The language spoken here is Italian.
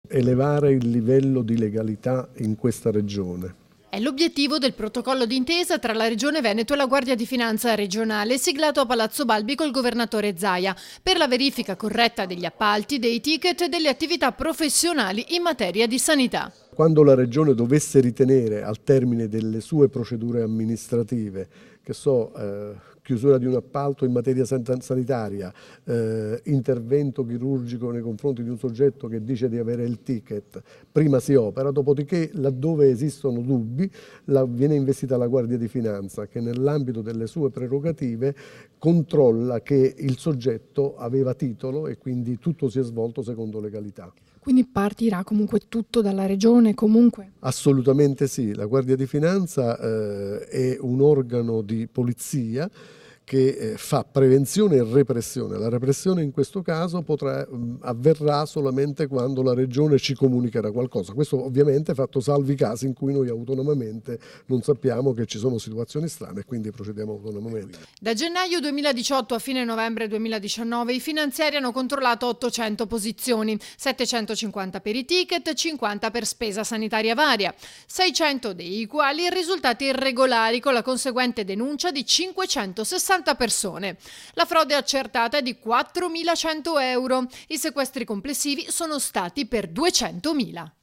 elevare il livello di legalità in questa regione. È l'obiettivo del protocollo d'intesa tra la Regione Veneto e la Guardia di Finanza regionale, siglato a Palazzo Balbi col governatore Zaia, per la verifica corretta degli appalti, dei ticket e delle attività professionali in materia di sanità. Quando la Regione dovesse ritenere al termine delle sue procedure amministrative, chiusura di un appalto in materia sanitaria, intervento chirurgico nei confronti di un soggetto che dice di avere il ticket, prima si opera, dopodiché laddove esistono dubbi viene investita la Guardia di Finanza che nell'ambito delle sue prerogative controlla che il soggetto aveva titolo e quindi tutto si è svolto secondo legalità. Quindi partirà comunque tutto dalla regione comunque? Assolutamente sì, la Guardia di Finanza è un organo di polizia che fa prevenzione e repressione. La repressione in questo caso avverrà solamente quando la Regione ci comunicherà qualcosa. Questo ovviamente fatto salvi i casi in cui noi autonomamente non sappiamo che ci sono situazioni strane e quindi procediamo autonomamente. Da gennaio 2018 a fine novembre 2019 i finanziari hanno controllato 800 posizioni, 750 per i ticket, 50 per spesa sanitaria varia, 600 dei quali risultati irregolari con la conseguente denuncia di 560 persone. La frode accertata è di 4.100 euro. I sequestri complessivi sono stati per 200.000.